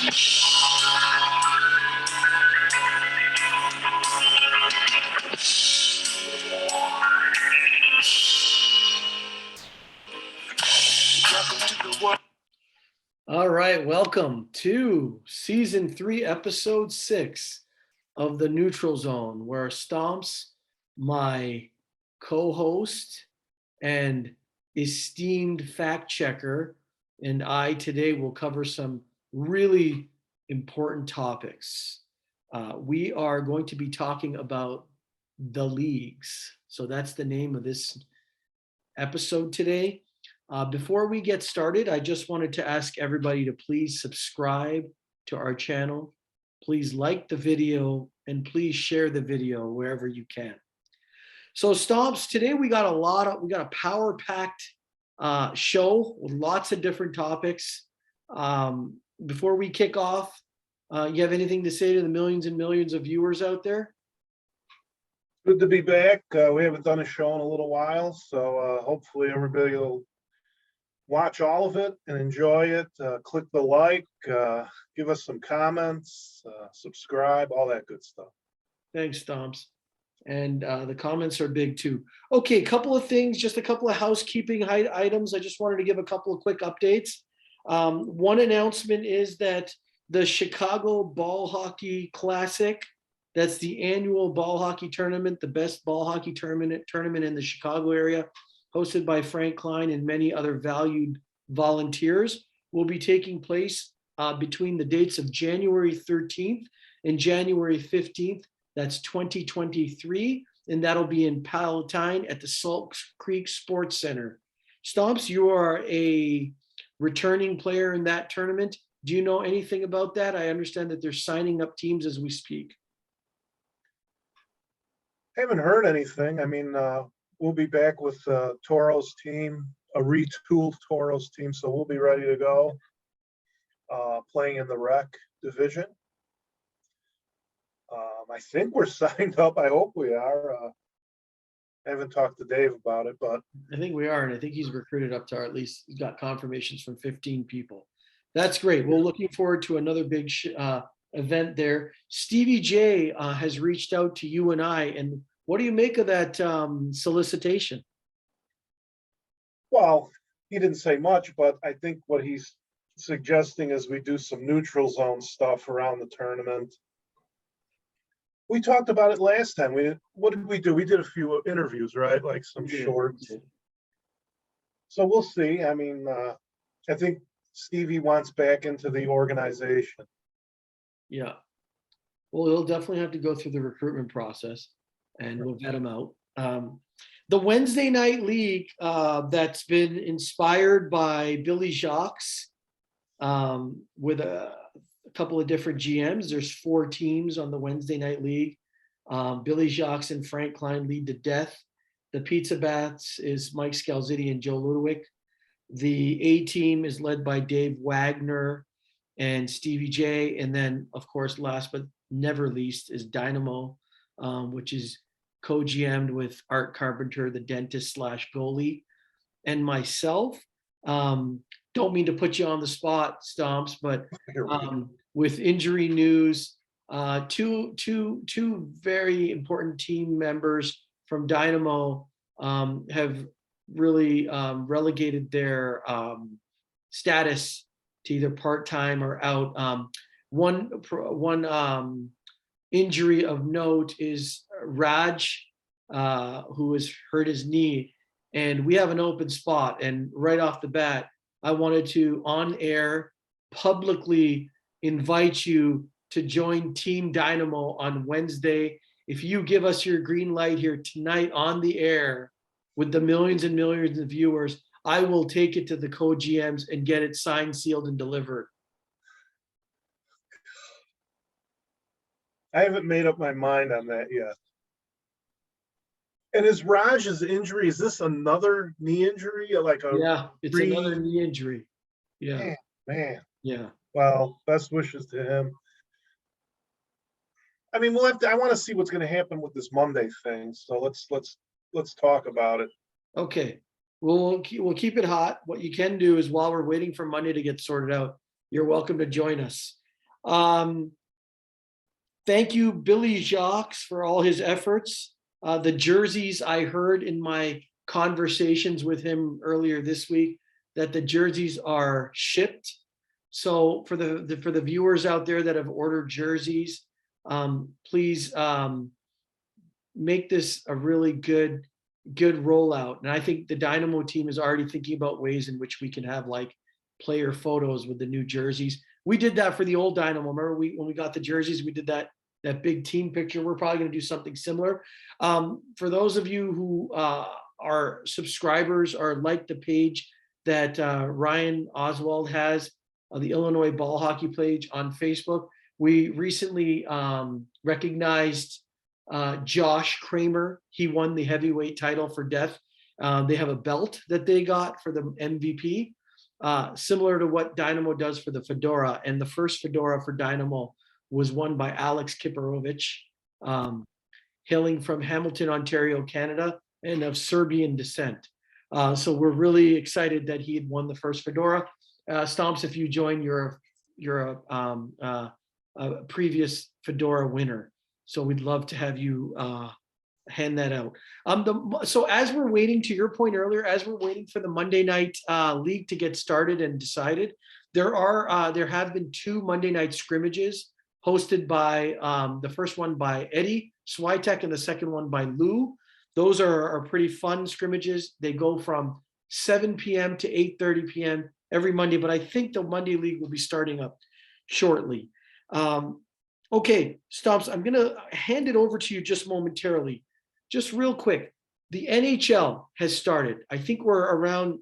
All right, welcome to season 3, episode 6 of the Neutral Zone, where Stomps, my co-host and esteemed fact checker, and I today will cover some really important topics. We are going to be talking about the leagues. So that's the name of this episode today. Before we get started, I just wanted to ask everybody to please subscribe to our channel. Please like the video and please share the video wherever you can. So Stomps, today we got a power-packed show with lots of different topics. Before we kick off, you have anything to say to the millions and millions of viewers out there? Good to be back. We haven't done a show in a little while, so hopefully everybody will watch all of it and enjoy it. Click the like, give us some comments, subscribe, all that good stuff. Thanks, Stomps. And the comments are big too. Okay, a couple of things, just a couple of housekeeping items. I just wanted to give a couple of quick updates. One announcement is that the Chicago Ball Hockey Classic, that's the annual ball hockey tournament, the best ball hockey tournament in the Chicago area, hosted by Frank Klein and many other valued volunteers, will be taking place between the dates of January 13th and January 15th. That's 2023, and that'll be in Palatine at the Salt Creek Sports Center. Stomps, you are a returning player in that tournament. Do you know anything about that? I understand that they're signing up teams as we speak. I haven't heard anything. I mean, we'll be back with Toro's team, a retooled Toro's team, so we'll be ready to go, playing in the rec division. I think we're signed up. I hope we are. I haven't talked to Dave about it, but I think we are, and I think he's recruited up to, or at least he's got confirmations from 15 people. That's great. We're looking forward to another big event there. Stevie J has reached out to you and I, and what do you make of that solicitation? well, he didn't say much, but I think what he's suggesting is we do some neutral zone stuff around the tournament. We talked about it last time. What did we do? We did a few interviews, right? Like some shorts. So we'll see. I mean, I think Stevie wants back into the organization. Yeah. Well, he'll definitely have to go through the recruitment process, and we'll vet him out. The Wednesday night league that's been inspired by Billy Jacques with a couple of different GMs. There's 4 teams on the Wednesday night league. Billy Jacques and Frank Klein lead to death. The Pizza Bats is Mike Scalzitti and Joe Ludowick. The A team is led by Dave Wagner and Stevie J. And then, of course, last but never least is Dynamo, which is co-GM'd with Art Carpenter, the dentist / goalie, and myself. Don't mean to put you on the spot, Stomps, but with injury news, two very important team members from Dynamo have really relegated their status to either part-time or out. One injury of note is Raj, who has hurt his knee, and we have an open spot. And right off the bat, I wanted to, on air, publicly invite you to join Team Dynamo on Wednesday. If you give us your green light here tonight on the air with the millions and millions of viewers, I will take it to the co-GMs and get it signed, sealed, and delivered. I haven't made up my mind on that yet. And is Raj's injury, is this another knee injury? Yeah, it's another knee injury. Yeah. Man. Yeah. Well, best wishes to him. I mean, I want to see what's going to happen with this Monday thing. So let's talk about it. Okay. We'll keep it hot. What you can do is, while we're waiting for Monday to get sorted out, you're welcome to join us. Thank you, Billy Jacques, for all his efforts. The jerseys, I heard in my conversations with him earlier this week that the jerseys are shipped. So for the viewers out there that have ordered jerseys, please make this a really good rollout. And I think the Dynamo team is already thinking about ways in which we can have like player photos with the new jerseys. We did that for the old Dynamo. Remember when we got the jerseys, we did that big team picture. We're probably going to do something similar. For those of you who are subscribers or like the page that Ryan Oswald has, the Illinois Ball Hockey page on Facebook, we recently recognized Josh Kramer. He won the heavyweight title for Death. They have a belt that they got for the MVP, similar to what Dynamo does for the fedora. And the first fedora for Dynamo was won by Alex Kiperovich, hailing from Hamilton, Ontario, Canada, and of Serbian descent. So we're really excited that he had won the first fedora. Stomps, if you join, you're a previous fedora winner. So we'd love to have you hand that out. So as we're waiting, to your point earlier, as we're waiting for the Monday night league to get started and decided, there have been 2 Monday night scrimmages hosted by the first one by Eddie Switek and the second one by Lou. Those are pretty fun scrimmages. They go from 7 p.m. to 8:30 p.m. every Monday, but I think the Monday league will be starting up shortly. Okay, Stomps, I'm going to hand it over to you just momentarily. Just real quick, the NHL has started. I think we're around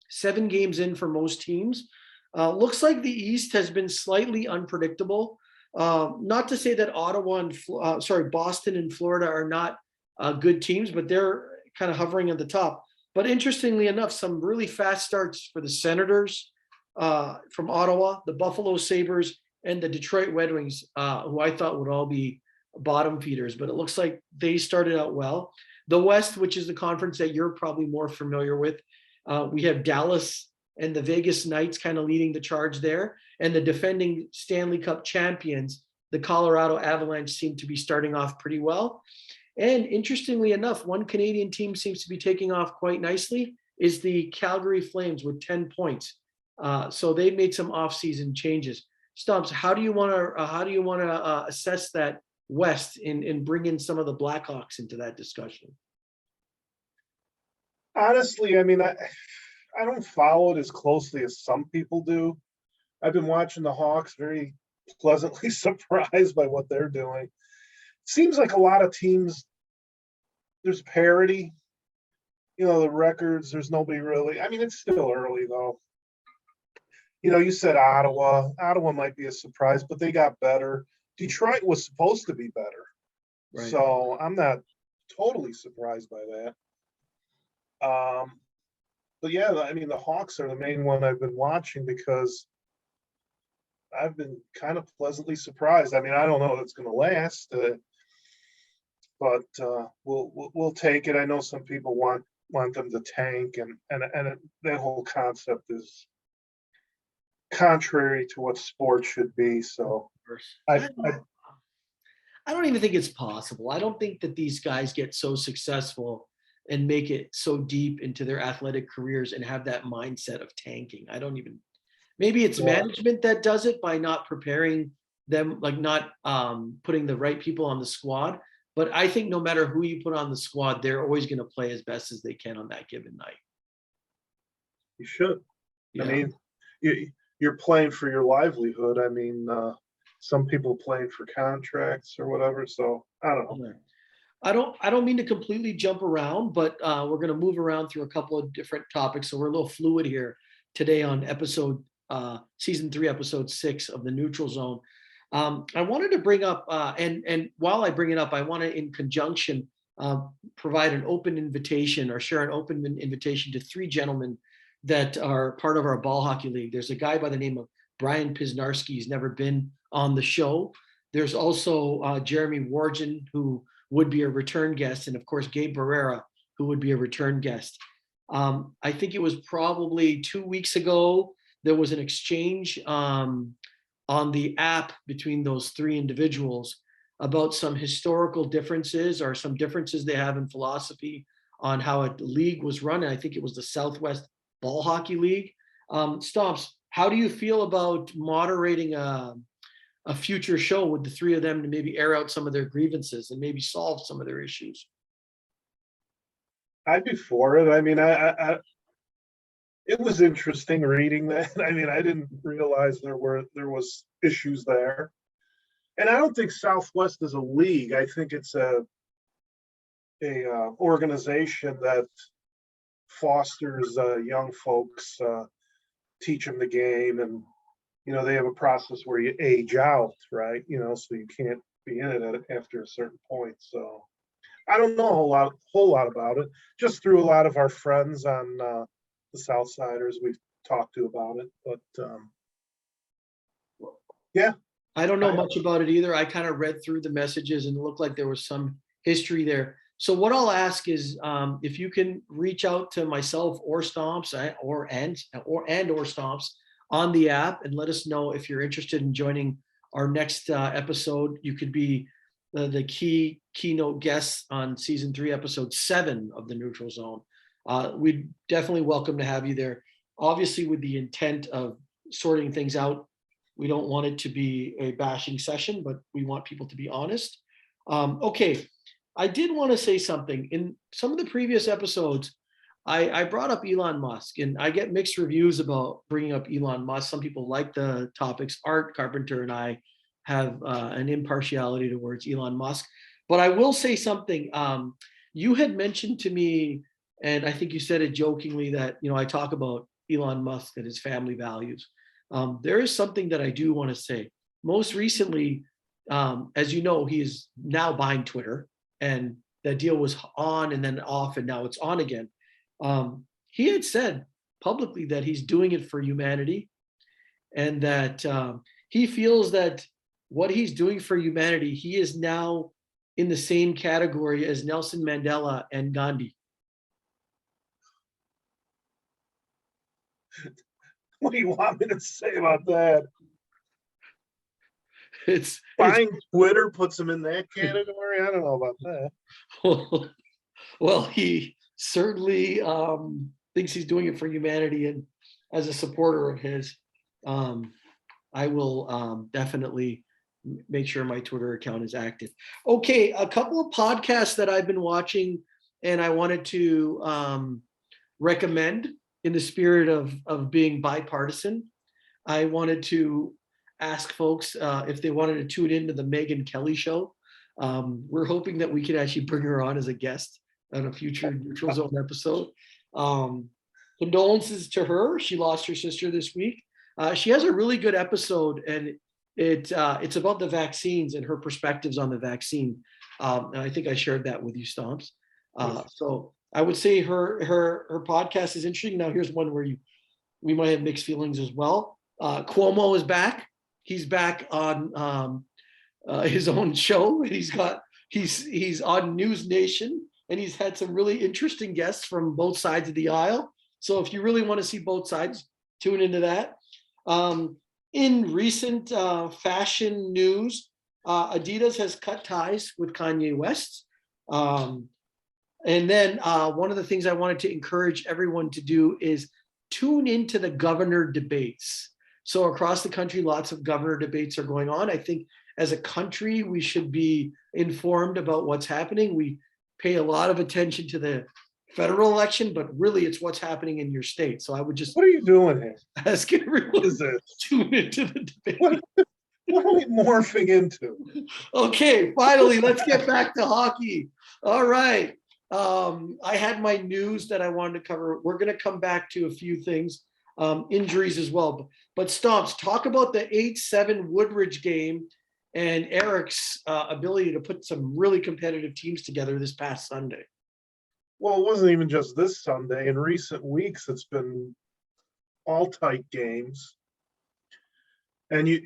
7 games in for most teams. Looks like the East has been slightly unpredictable. Not to say that Boston and Florida are not good teams, but they're kind of hovering at the top. But interestingly enough, some really fast starts for the Senators from Ottawa, the Buffalo Sabres, and the Detroit Red Wings, who I thought would all be bottom feeders, but it looks like they started out well. The West, which is the conference that you're probably more familiar with, we have Dallas and the Vegas Knights kind of leading the charge there. And the defending Stanley Cup champions, the Colorado Avalanche, seem to be starting off pretty well. And interestingly enough, one Canadian team seems to be taking off quite nicely, is the Calgary Flames with 10 points. So they made some off-season changes. Stumps, how do you want to assess that West and bring in some of the Blackhawks into that discussion? Honestly, I mean, I don't follow it as closely as some people do. I've been watching the Hawks, very pleasantly surprised by what they're doing. Seems like a lot of teams, there's parity. You know, the records, there's nobody really. I mean, it's still early, though. You know, you said Ottawa. Ottawa might be a surprise, but they got better. Detroit was supposed to be better. Right. So I'm not totally surprised by that. But yeah, I mean, the Hawks are the main one I've been watching because I've been kind of pleasantly surprised. I mean, I don't know if it's going to last, but we'll take it. I know some people want them to tank, and that whole concept is contrary to what sports should be. So I don't even think it's possible. I don't think that these guys get so successful and make it so deep into their athletic careers and have that mindset of tanking. Maybe it's management that does it by not preparing them, like not putting the right people on the squad. But I think no matter who you put on the squad, they're always going to play as best as they can on that given night. You should. Yeah. I mean, you're playing for your livelihood. I mean, some people playing for contracts or whatever. So I don't know. I don't mean to completely jump around, but we're going to move around through a couple of different topics. So we're a little fluid here today on season 3, episode 6 of the Neutral Zone. I wanted to bring up, and while I bring it up, I want to, in conjunction, provide an open invitation or share an open invitation to 3 gentlemen that are part of our ball hockey league. There's a guy by the name of Brian Pisnarski. He's never been on the show. There's also Jeremy Wargen, who would be a return guest, and of course Gabe Barrera, who would be a return guest. I think it was probably 2 weeks ago there was an exchange on the app between those three individuals about some historical differences or some differences they have in philosophy on how a league was run. I think it was the Southwest Ball Hockey League. Stomps, how do you feel about moderating a future show with the three of them to maybe air out some of their grievances and maybe solve some of their issues? I'd be for it. I mean, it was interesting reading that. I mean, I didn't realize there was issues there. And I don't think Southwest is a league. I think it's a organization that fosters young folks, teach them the game, and they have a process where you age out, right? So you can't be in it after a certain point. So I don't know a whole lot about it. Just through a lot of our friends on the Southsiders we've talked to about it, but yeah. I don't know much about it either. I kind of read through the messages and it looked like there was some history there. So what I'll ask is if you can reach out to myself or Stomps or Stomps on the app and let us know if you're interested in joining our next episode. You could be the keynote guest on season 3, episode 7 of the Neutral Zone. We'd definitely welcome to have you there. Obviously, with the intent of sorting things out, we don't want it to be a bashing session, but we want people to be honest. Okay, I did want to say something. In some of the previous episodes, I brought up Elon Musk, and I get mixed reviews about bringing up Elon Musk. Some people like the topics. Art Carpenter and I have an impartiality towards Elon Musk. But I will say something. You had mentioned to me, and I think you said it jokingly, that I talk about Elon Musk and his family values. There is something that I do want to say. Most recently, as you know, he is now buying Twitter, and that deal was on and then off, and now it's on again. He had said publicly that he's doing it for humanity, and that he feels that what he's doing for humanity, he is now in the same category as Nelson Mandela and Gandhi. What do you want me to say about that? It's buying Twitter puts him in that category. I don't know about that. Well, he certainly thinks he's doing it for humanity, and as a supporter of his, I will definitely make sure my Twitter account is active. Okay, a couple of podcasts that I've been watching, and I wanted to recommend in the spirit of being bipartisan. I wanted to ask folks if they wanted to tune into the Megyn Kelly show. We're hoping that we could actually bring her on as a guest on a future Neutral Zone episode. Condolences to her. She lost her sister this week. She has a really good episode, and it's about the vaccines and her perspectives on the vaccine. And I think I shared that with you, Stomps. So I would say her podcast is interesting. Now here's one where we might have mixed feelings as well. Cuomo is back. He's back on his own show, and he's on News Nation, and he's had some really interesting guests from both sides of the aisle. So if you really want to see both sides, tune into that. In recent fashion news, Adidas has cut ties with Kanye West. And then one of the things I wanted to encourage everyone to do is tune into the governor debates. So across the country, lots of governor debates are going on. I think as a country, we should be informed about what's happening. We pay a lot of attention to the federal election, but really it's what's happening in your state. So I would just— What are you doing here? Ask everyone to tune into the debate. What are we morphing into? Okay, finally, let's get back to hockey. All right. I had my news that I wanted to cover. We're going to come back to a few things, injuries as well. But Stomps, talk about the 8-7 Woodridge game and Eric's ability to put some really competitive teams together this past Sunday. Well, it wasn't even just this Sunday. In recent weeks, it's been all tight games. And you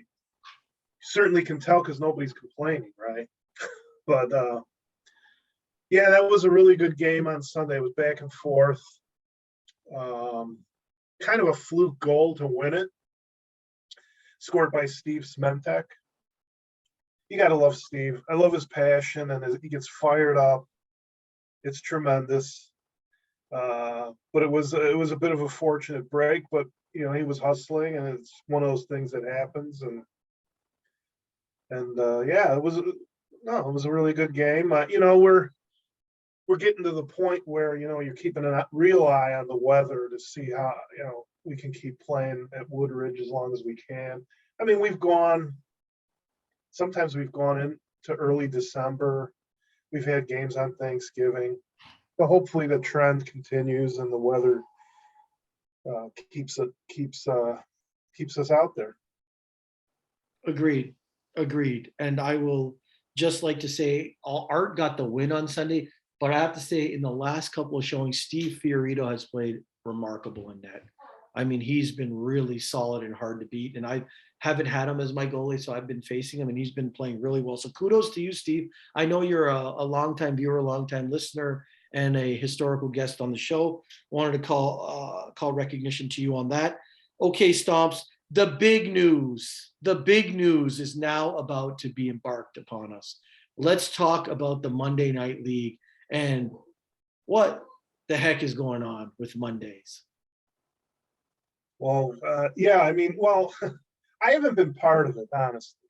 certainly can tell because nobody's complaining, right? But yeah, that was a really good game on Sunday. It was back and forth. Kind of a fluke goal to win it. scored by Steve Smentek. You got to love Steve. I love his passion, and he gets fired up. It's tremendous. But it was a bit of a fortunate break, but you know, he was hustling, and it's one of those things that happens. And yeah, it was a really good game. You know, we're getting to the point where, you know, you're keeping a real eye on the weather to see how, you know, we can keep playing at Woodridge as long as we can. I mean, sometimes we've gone into early December. We've had games on Thanksgiving. But hopefully the trend continues and the weather keeps us out there. Agreed. And I will just like to say, Art got the win on Sunday, but I have to say, in the last couple of showings, Steve Fiorito has played remarkable in net. I mean, he's been really solid and hard to beat. And I haven't had him as my goalie, so I've been facing him, and he's been playing really well. So kudos to you, Steve. I know you're a longtime viewer, a longtime listener, and a historical guest on the show. Wanted to call recognition to you on that. Okay, Stomps. The big news is now about to be embarked upon us. Let's talk about the Monday Night League and what the heck is going on with Mondays. Well, yeah, I mean, well, I haven't been part of it, honestly.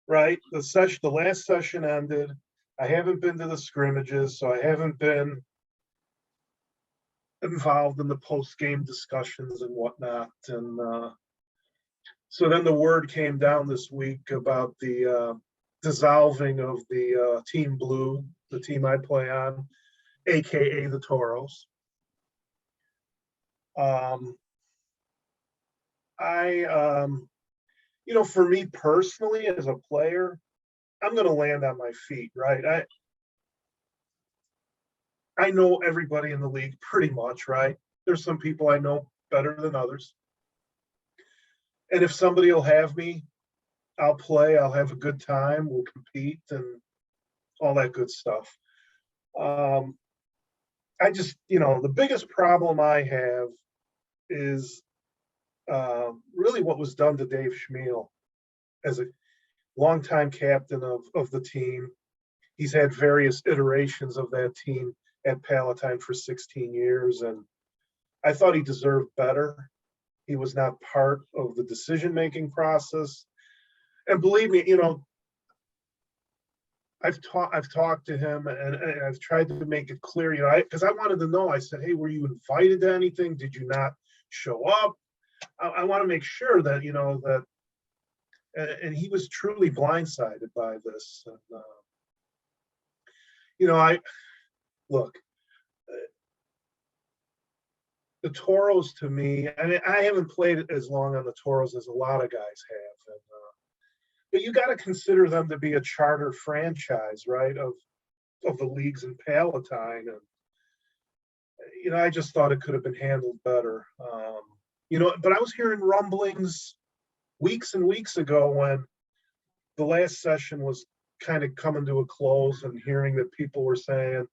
Right? The last session ended. I haven't been to the scrimmages, so I haven't been involved in the post-game discussions and whatnot. And so then the word came down this week about the dissolving of the Team Blue, the team I play on, aka the Toros. You know, for me personally as a player, I'm going to land on my feet, right? I know everybody in the league pretty much, right? There's some people I know better than others. And if somebody will have me, I'll play, I'll have a good time, we'll compete and all that good stuff. I just, you know, the biggest problem I have is really what was done to Dave Schmiel as a longtime captain of the team. He's had various iterations of that team at Palatine for 16 years, and I thought he deserved better. He was not part of the decision-making process. And believe me, you know, I've talked to him, and I've tried to make it clear, you know, because I wanted to know. I said, hey, were you invited to anything? Did you not show up? I want to make sure that, you know, that, and he was truly blindsided by this. And, you know, look, the Toros to me, I mean, I haven't played as long on the Toros as a lot of guys have. And, but you got to consider them to be a charter franchise, right, of the leagues in Palatine. And, you know, I just thought it could have been handled better. You know, but I was hearing rumblings weeks and weeks ago when the last session was kind of coming to a close, and hearing that people were saying,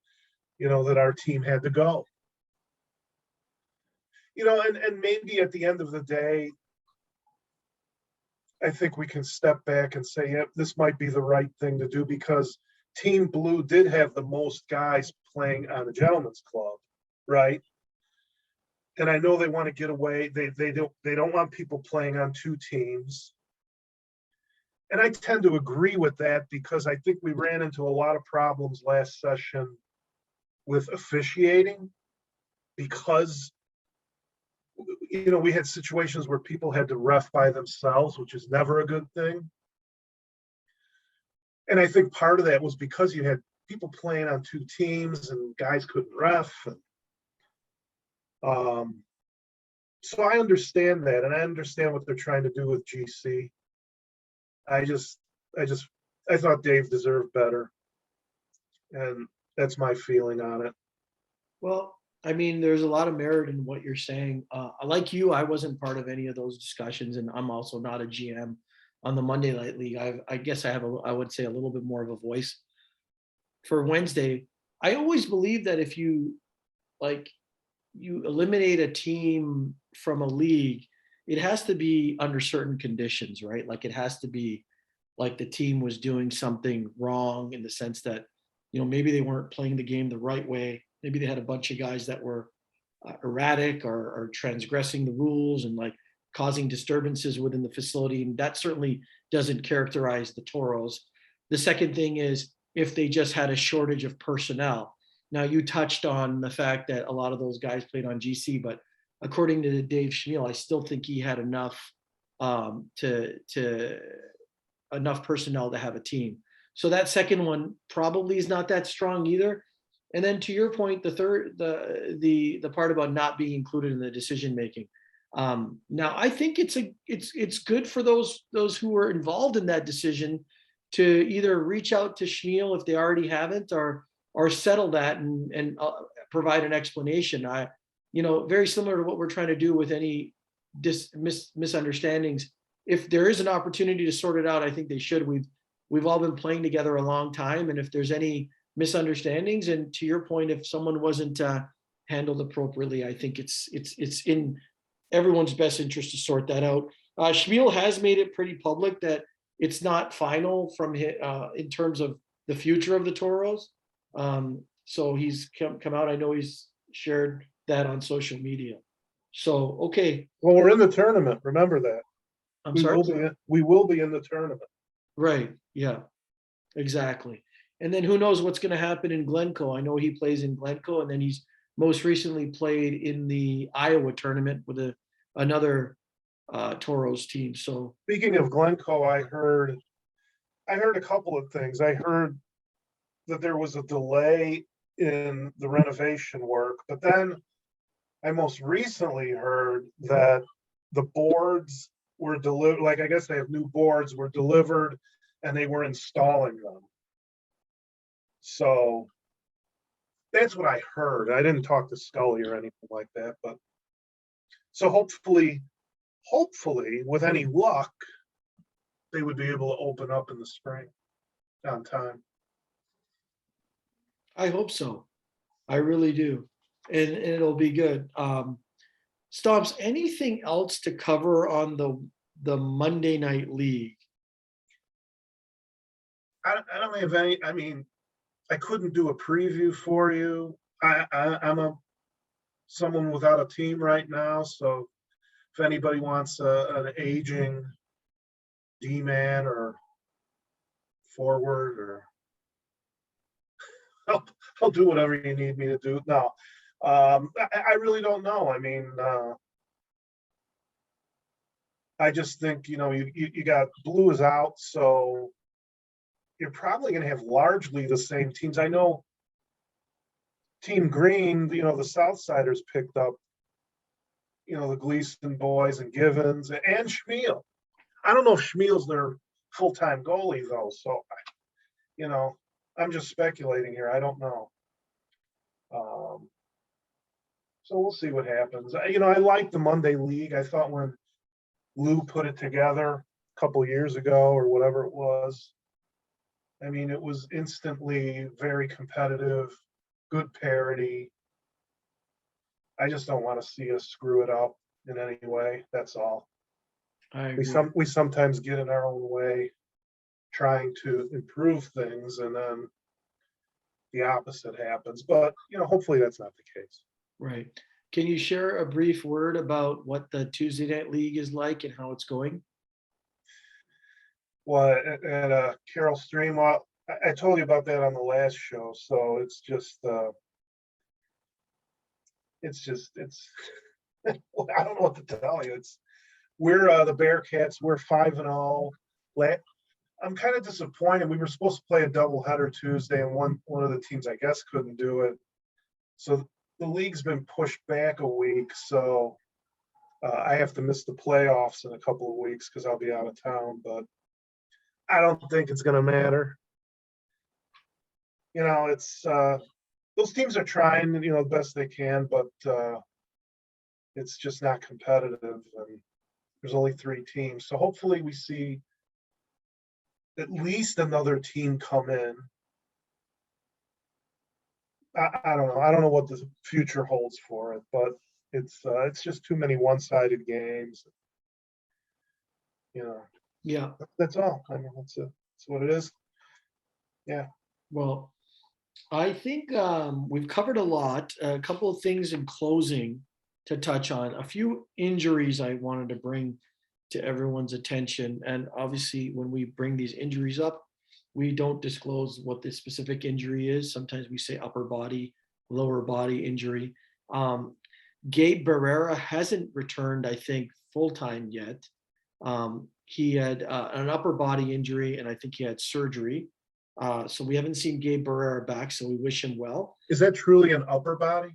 you know, that our team had to go. You know, and maybe at the end of the day, I think we can step back and say, yeah, this might be the right thing to do, because Team Blue did have the most guys playing on the Gentlemen's Club, right? And I know they want to get away. They don't want people playing on two teams. And I tend to agree with that, because I think we ran into a lot of problems last session with officiating, because, you know, we had situations where people had to ref by themselves, which is never a good thing. And I think part of that was because you had people playing on two teams and guys couldn't ref. So I understand that, and I understand what they're trying to do with GC. I thought Dave deserved better, and that's my feeling on it. Well, I mean, there's a lot of merit in what you're saying. Like you, I wasn't part of any of those discussions, and I'm also not a GM on the Monday Night League. I guess I would say a little bit more of a voice for Wednesday. I always believe that if you eliminate a team from a league, it has to be under certain conditions, right? Like it has to be like the team was doing something wrong in the sense that, maybe they weren't playing the game the right way. Maybe they had a bunch of guys that were erratic or transgressing the rules and like causing disturbances within the facility. And that certainly doesn't characterize the Toros. The second thing is if they just had a shortage of personnel. Now, you touched on the fact that a lot of those guys played on GC, but according to Dave Schmiel, I still think he had enough to enough personnel to have a team. So that second one probably is not that strong either. And then to your point, the third, the part about not being included in the decision making. Now, I think it's good for those who were involved in that decision to either reach out to Schmiel if they already haven't, or settle that and provide an explanation. Very similar to what we're trying to do with any misunderstandings. If there is an opportunity to sort it out, I think they should. We've all been playing together a long time, and if there's any misunderstandings, and to your point, if someone wasn't handled appropriately, I think it's in everyone's best interest to sort that out. Schmiel has made it pretty public that it's not final from in terms of the future of the Toros. So he's come out. I know he's shared that on social media. So, okay. Well, we're in the tournament. Remember that. I'm We sorry. we will be in the tournament. Right. Yeah, exactly. And then who knows what's going to happen in Glencoe. I know he plays in Glencoe, and then he's most recently played in the Iowa tournament with another Toros team. So Speaking of Glencoe, I heard a couple of things. I heard that there was a delay in the renovation work, but then I most recently heard that the boards were delivered, like I guess they have new boards were delivered and they were installing them. So that's what I heard. I didn't talk to Scully or anything like that, but so hopefully with any luck, they would be able to open up in the spring on time. I hope so. I really do. And it'll be good. Stomps, anything else to cover on the Monday Night League? I don't have any. I mean, I couldn't do a preview for you. I'm someone without a team right now, so if anybody wants an aging D-man or forward, or I'll do whatever you need me to do. No, I really don't know. I mean, I just think you got Blue is out, so you're probably going to have largely the same teams. I know Team Green, the Southsiders picked up, the Gleason boys and Givens and Schmiel. I don't know if Schmiel's their full-time goalie though, so I'm just speculating here. I don't know. So we'll see what happens. I like the Monday League. I thought when Lou put it together a couple years ago or whatever it was, I mean, it was instantly very competitive, good parity. I just don't want to see us screw it up in any way. That's all. I agree. We sometimes get in our own way trying to improve things, and then the opposite happens. But hopefully that's not the case. Right. Can you share a brief word about what the Tuesday Night League is like and how it's going? Well, at Carroll Stream, well, I told you about that on the last show. So it's I don't know what to tell you. We're the Bearcats. We're 5-0. I'm kind of disappointed. We were supposed to play a doubleheader Tuesday, and one of the teams I guess couldn't do it. So the league's been pushed back a week. So I have to miss the playoffs in a couple of weeks because I'll be out of town. But I don't think it's going to matter. It's those teams are trying, the best they can, but it's just not competitive, and there's only 3 teams. So hopefully we see at least another team come in. I don't know. I don't know what the future holds for it, but it's just too many one-sided games. you know, Yeah. that's all. I mean, that's what it is. Yeah. Well, I think we've covered a lot. A couple of things in closing to touch on. A few injuries I wanted to bring to everyone's attention. And obviously, when we bring these injuries up, we don't disclose what the specific injury is. Sometimes we say upper body, lower body injury. Um, Gabe Barrera hasn't returned, I think, full time yet. He had an upper body injury, and I think he had surgery. So we haven't seen Gabe Barrera back, so we wish him well. Is that truly an upper body?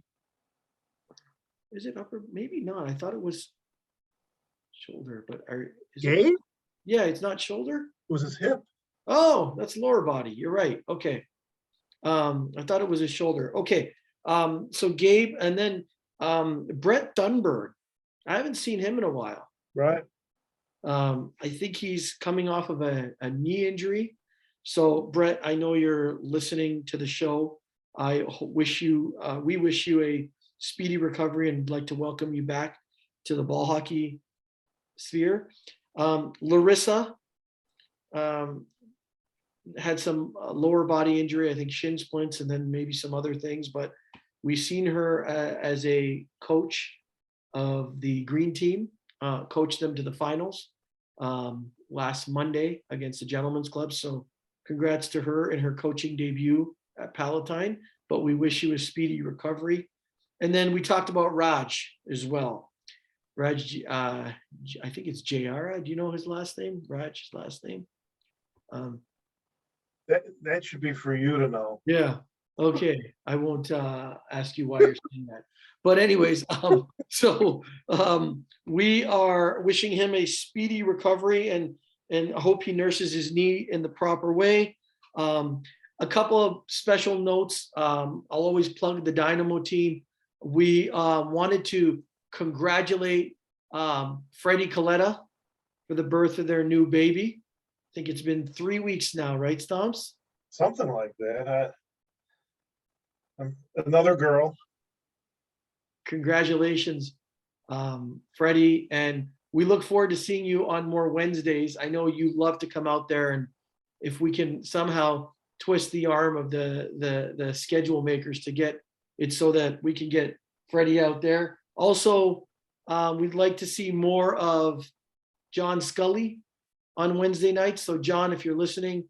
Is it upper? Maybe not. I thought it was shoulder, but is it? Gabe? Yeah, it's not shoulder. It was his hip. Oh, that's lower body. You're right. Okay. I thought it was his shoulder. Okay. So Gabe, and then Brett Thunberg. I haven't seen him in a while. Right. I think he's coming off of a knee injury. So Brett, I know you're listening to the show. I wish you, we wish you a speedy recovery and like to welcome you back to the ball hockey sphere. Larissa had some lower body injury, I think shin splints, and then maybe some other things. But we've seen her as a coach of the green team, coached them to the finals last Monday against the Gentlemen's Club. So congrats to her in her coaching debut at Palatine. But we wish you a speedy recovery. And then we talked about Raj as well. Raj, I think it's Jayara. Do you know his last name? Raj's last name. That should be for you to know. Yeah. Okay. I won't ask you why you're saying that. But anyways, we are wishing him a speedy recovery and I hope he nurses his knee in the proper way. A couple of special notes. I'll always plug the Dynamo team. We wanted to congratulate Freddie Coletta for the birth of their new baby. I think it's been 3 weeks now, right, Stomps? Something like that. Another girl. Congratulations, Freddie. And we look forward to seeing you on more Wednesdays. I know you love to come out there, and if we can somehow twist the arm of the schedule makers to get it so that we can get Freddie out there. Also, we'd like to see more of John Scully on Wednesday nights. So John, if you're listening,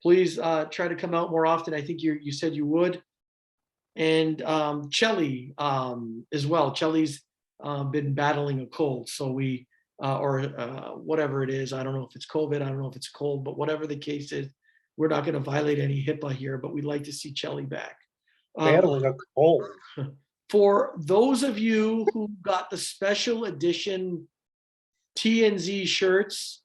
please try to come out more often. I think you said you would. And Chelly as well. Chelly's been battling a cold. So we, whatever it is, I don't know if it's COVID, I don't know if it's cold, but whatever the case is, we're not going to violate any HIPAA here, but we'd like to see Chelly back. Battling a cold. For those of you who got the special edition TNZ shirts,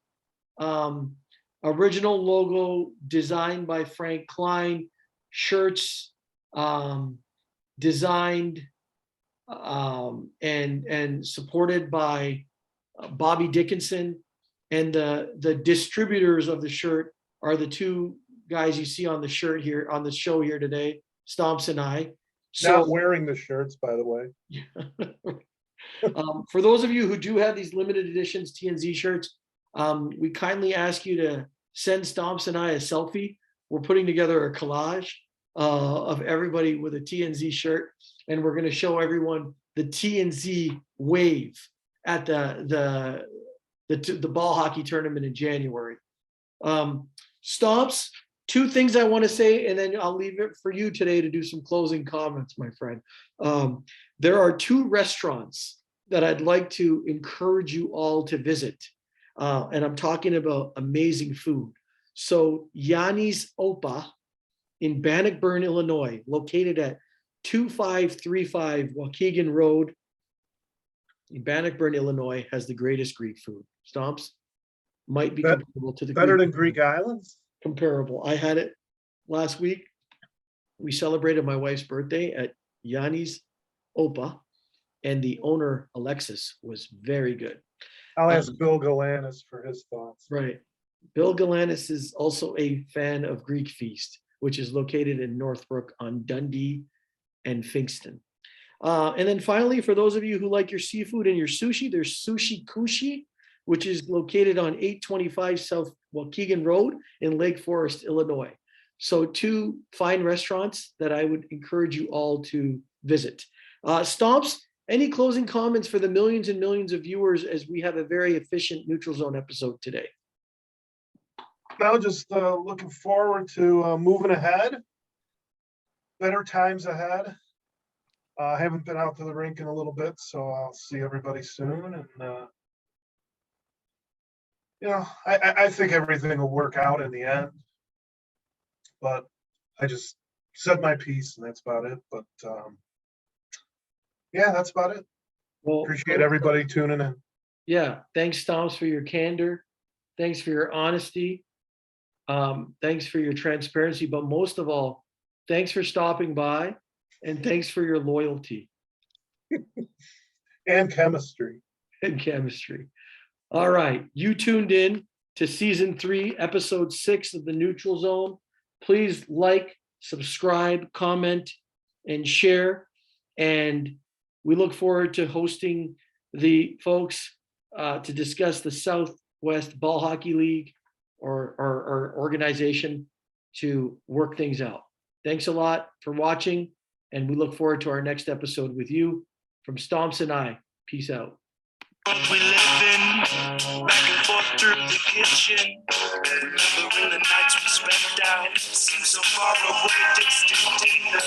original logo designed by Frank Klein, shirts designed and supported by Bobby Dickinson, and the distributors of the shirt are the two guys you see on the shirt here on the show here today, Stomps and I. So, not wearing the shirts, by the way. For those of you who do have these limited editions TNZ shirts, we kindly ask you to send Stomps and I a selfie. We're putting together a collage of everybody with a TNZ shirt, and we're going to show everyone the TNZ wave at the ball hockey tournament in January. Stomps, two things I want to say, and then I'll leave it for you today to do some closing comments, my friend. There are two restaurants that I'd like to encourage you all to visit. And I'm talking about amazing food. So Yanni's Opa in Bannockburn, Illinois, located at 2535 Waukegan Road in Bannockburn, Illinois, has the greatest Greek food. Stomps might be comparable to the better than Greek Islands. Comparable. I had it last week. We celebrated my wife's birthday at Yanni's Opa, and the owner, Alexis, was very good. I'll ask Bill Galanis for his thoughts. Right. Bill Galanis is also a fan of Greek Feast, which is located in Northbrook on Dundee and Finkston. And then finally, for those of you who like your seafood and your sushi, there's Sushi Kushi which is located on 825 South Waukegan Road in Lake Forest, Illinois. So 2 fine restaurants that I would encourage you all to visit. Stomps, any closing comments for the millions and millions of viewers as we have a very efficient Neutral Zone episode today? Now just looking forward to moving ahead. Better times ahead. I haven't been out to the rink in a little bit, so I'll see everybody soon. And, I think everything will work out in the end. But I just said my piece, and that's about it. But yeah, that's about it. Well, Appreciate everybody tuning in. Yeah, thanks, Stomps, for your candor. Thanks for your honesty. Thanks for your transparency. But most of all, thanks for stopping by, and thanks for your loyalty. And chemistry. And chemistry. All right, you tuned in to season 3, episode 6 of the Neutral Zone. Please like, subscribe, comment, and share. And we look forward to hosting the folks to discuss the Southwest Ball Hockey League or organization to work things out. Thanks a lot for watching, and we look forward to our next episode with you. From Stomps and I, peace out. We live in back and forth through the kitchen. Remembering the nights we spent out. Seems so far away, distant in the